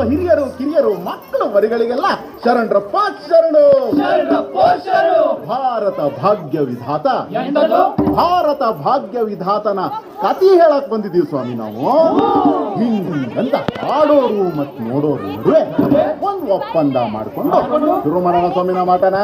ಹಿರಿಯರು ಕಿರಿಯರು ಮಕ್ಕಳು ಮರಿಗಳಿಗೆಲ್ಲ ಶರಣರಪ್ಪ ಶರಣು. ಭಾರತ ಭಾಗ್ಯ ವಿಧಾತ, ಭಾರತ ಭಾಗ್ಯ ವಿಧಾತನ ಕಥೆ ಹೇಳಕ್ ಬಂದಿದ್ದೀವಿ ಸ್ವಾಮಿ ನಾವು. ಹಿಂಗಂತ ಆಡೋರು ಮತ್ ನೋಡೋರು ನಡುವೆ ಒಂದು ಒಪ್ಪಂದ ಮಾಡ್ಕೊಂಡು ಶುರು ಮಾಡೋಣ ಸ್ವಾಮಿನ ಮಾತನ.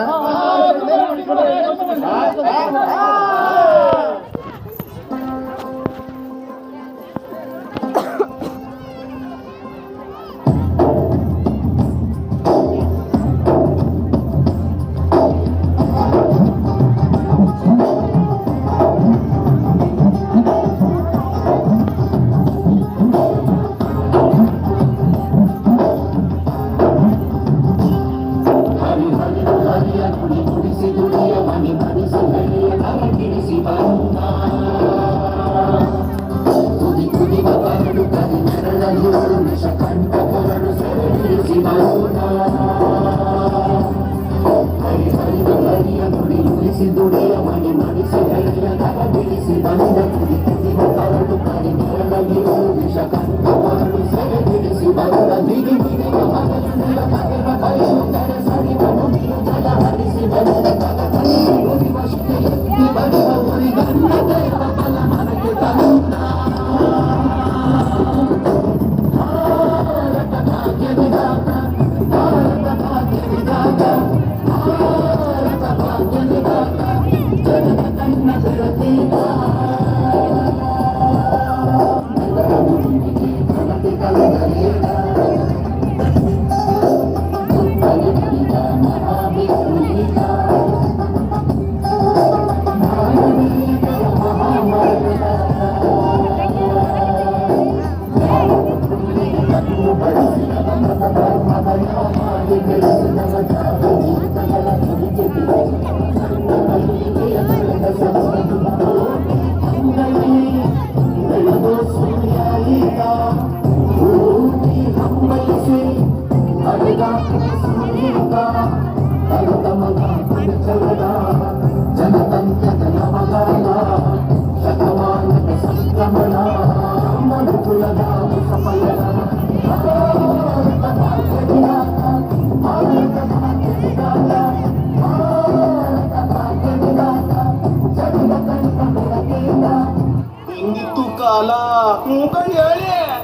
ಹಿಂಗಿತ್ತು ಕಾಲ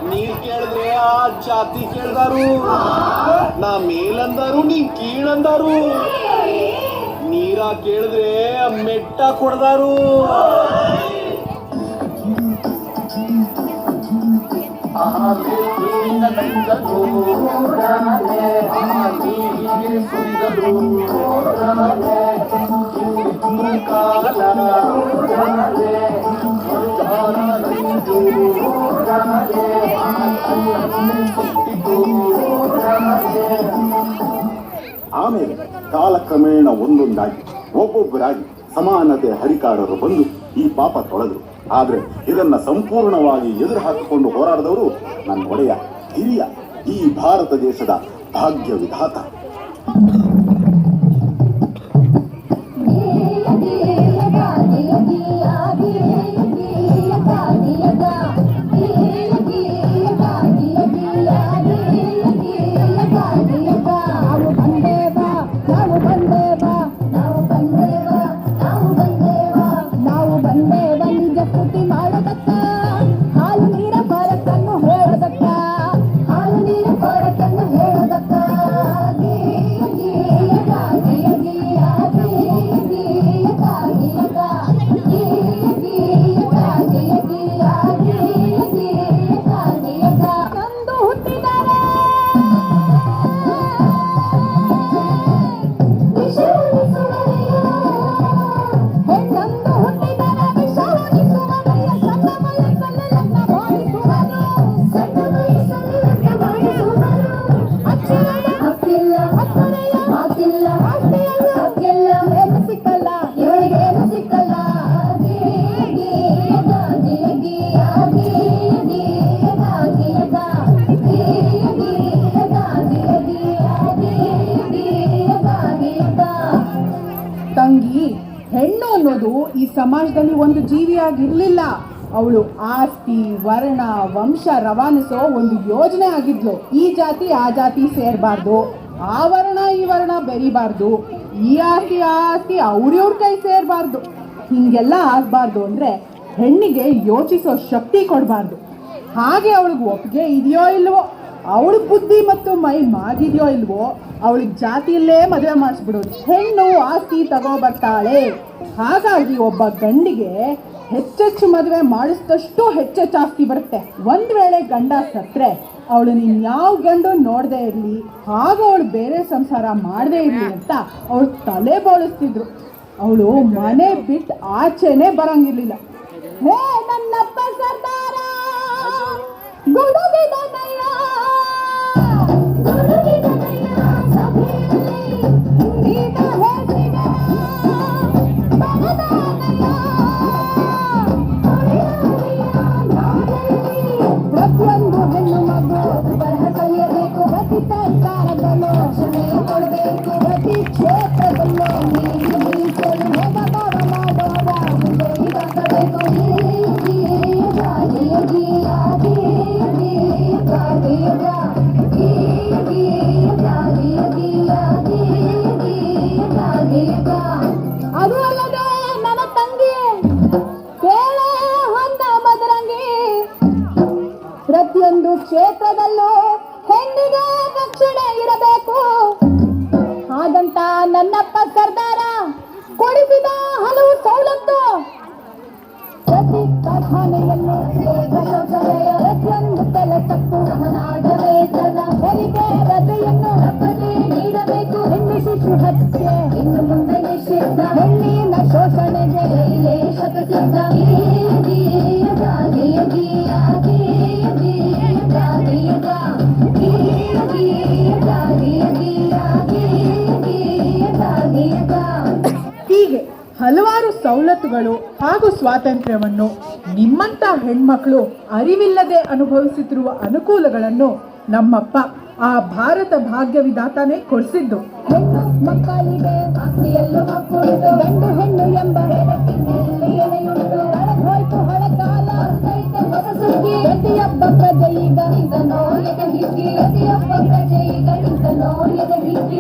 ನೀ ಕೇಳಿದ್ರೆ ಆ ಜಾತಿ ಕೇಳ್ದಾರು, ನಾ ಮೇಲಂದಾರು ನೀ ಕೀಳಂದಾರು, ನೀರ ಕೇಳಿದ್ರೆ ಮೆಟ್ಟ ಕೊಡ್ದಾರು. ಆಮೇಲೆ ಕಾಲಕ್ರಮೇಣ ಒಂದೊಂದಾಗಿ ಒಬ್ಬೊಬ್ಬರಾಗಿ ಸಮಾನತೆ ಹರಿಕಾರರು ಬಂದು ಈ ಪಾಪ ತೊಳೆದ್ರು. ಆದ್ರೆ ಇದನ್ನ ಸಂಪೂರ್ಣವಾಗಿ ಎದುರು ಹಾಕಿಕೊಂಡು ಹೋರಾಡಿದವರು ನನ್ನ ಒಡೆಯ ಹಿರಿಯ ಈ ಭಾರತ ದೇಶದ ಭಾಗ್ಯ ವಿಧಾತ. ಹಾಲು ನೀರ ಹೆಣ್ಣು ಅನ್ನೋದು ಈ ಸಮಾಜದಲ್ಲಿ ಒಂದು ಜೀವಿಯಾಗಿರ್ಲಿಲ್ಲ. ಅವಳು ಆಸ್ತಿ, ವರ್ಣ, ವಂಶ ರವಾನಿಸೋ ಒಂದು ಯೋಜನೆ ಆಗಿದ್ಲು. ಈ ಜಾತಿ ಆ ಜಾತಿ ಸೇರಬಾರ್ದು, ಆ ವರ್ಣ ಈ ವರ್ಣ ಬೆರಿಬಾರ್ದು, ಈ ಆಸ್ತಿ ಆ ಆಸ್ತಿ ಅವ್ರಿವ್ರ ಕೈ ಸೇರಬಾರ್ದು. ಹಿಂಗೆಲ್ಲ ಆಗ್ಬಾರ್ದು ಅಂದ್ರೆ ಹೆಣ್ಣಿಗೆ ಯೋಚಿಸೋ ಶಕ್ತಿ ಕೊಡಬಾರ್ದು. ಹಾಗೆ ಅವಳಿಗೆ ಒಪ್ಪಿಗೆ ಇದೆಯೋ ಇಲ್ವೋ, ಅವಳ ಬುದ್ಧಿ ಮತ್ತು ಮೈ ಮಾಗಿದೆಯೋ ಇಲ್ವೋ, ಅವಳಿಗೆ ಜಾತಿಯಲ್ಲೇ ಮದುವೆ ಮಾಡಿಸ್ಬಿಡೋದು. ಹೆಣ್ಣು ಆಸ್ತಿ ತಗೋ ಬರ್ತಾಳೆ. ಹಾಗಾಗಿ ಒಬ್ಬ ಗಂಡಿಗೆ ಹೆಚ್ಚೆಚ್ಚು ಮದುವೆ ಮಾಡಿಸಿದಷ್ಟು ಹೆಚ್ಚೆಚ್ಚು ಆಸ್ತಿ ಬರುತ್ತೆ. ಒಂದ್ ವೇಳೆ ಗಂಡ ಸತ್ರೆ ಅವಳು ಇನ್ಯಾವ ಗಂಡು ನೋಡದೆ ಇರಲಿ, ಹಾಗೂ ಅವಳು ಬೇರೆ ಸಂಸಾರ ಮಾಡದೇ ಇರಲಿ ಅಂತ ಅವಳು ತಲೆ ಬೋಳಿಸ್ತಿದ್ರು. ಅವಳು ಮನೆ ಬಿಟ್ಟು ಆಚೆನೆ ಬರಂಗಿರ್ಲಿಲ್ಲ. ಹೇ ನನ್ನಪ್ಪ ಸರ್ದಾರ ಗುಡುಗಿದನಯ್ಯ, ಗುಡುಗಿದನಯ್ಯ ಸಭೆಯಲ್ಲಿ ಹಿಂದಿನ ಹೆಸರಿನ ಬಡದಾನಯ್ಯ, ಪ್ರತಿಯೊಂದು ಹೆಣ್ಣು ಮಗು ಬರಹ ಕಲಿಯಬೇಕು. ಪ್ರತಿ ಸರ್ಕಾರದಲ್ಲೂ ರಕ್ಷಣೆ ಕೊಡಬೇಕು. ಪ್ರತಿ ಕ್ಷೇತ್ರದಲ್ಲೂ ನೀರು ಮೀಸಲು ಭೇದಭಾವ ಮಾಡೋರ ಮುಂದೆ ಇರಬೇಕು. ಅದು ಅಲ್ಲದೆ ನನ್ನ ತಂಗಿ ಕೇಳೆ ಹೊಂದ ಮದರಂಗಿ, ಪ್ರತಿಯೊಂದು ಕ್ಷೇತ್ರದಲ್ಲೂ ಹೆಣ್ಣಿಗೆ ರಕ್ಷಣೆ ಇರಬೇಕು. ಹಾಗಂತ ನನ್ನಪ್ಪ ಸರ್ದಾರ ಕೊಡಿಸಿದ ಹಲವು ಸವಲತ್ತು. ಪ್ರತಿ ಕಾರ್ಖಾನೆಯಲ್ಲೂ ಪ್ರತಿಯೊಂದು ಕೆಲಸಕ್ಕೂ ಸಮನಾದ ವೇತನ, ಹೆರಿಗೆ ರಜೆಯನ್ನು ತಪ್ಪದೇ ನೀಡಬೇಕು. ಹೆಣ್ಣು ಶಿಶು ಹತ್ಯೆ ಇನ್ನು ಮುಂದೆ ನಿಷಿದ್ಧ, ಹೆಣ್ಣಿನ ಶೋಷಣೆಗೆ ಶತಸಿದ್ಧ. ಹೀಗೆ ಹಲವಾರು ಸವಲತ್ತುಗಳು ಹಾಗೂ ಸ್ವಾತಂತ್ರ್ಯವನ್ನು ನಿಮ್ಮಂತ ಹೆಣ್ಮಕ್ಳು ಅರಿವಿಲ್ಲದೆ ಅನುಭವಿಸುತ್ತಿರುವ ಅನುಕೂಲಗಳನ್ನು ನಮ್ಮಪ್ಪ ಆ ಭಾರತ ಭಾಗ್ಯ ವಿಧಾತಾನೇ ಕೊಡಿಸಿದ್ದು. ಹೆಣ್ಣು ಮಕ್ಕಳಿಗೆ ಆಸ್ತಿಯಲ್ಲೂ ಹಕ್ಕುಂಟು, ಗಂಡು ಹೆಣ್ಣು ಎಂಬ ಎಲೆಯುಂಟು. ಹೋಯ್ತು ಹಳಕಾಲ ಹೊಸ ಸುಗ್ಗಿ, ಪ್ರತಿಯೊಬ್ಬ ಪ್ರಜೆ ಈಗ ನಿಂತ ನೋಯದ ಹಿಗ್ಗಿ, ಪ್ರತಿಯೊಬ್ಬ ಪ್ರಜೆ ಈಗ ನಿಂತ ನೋಯದ ಹಿಗ್ಗಿ.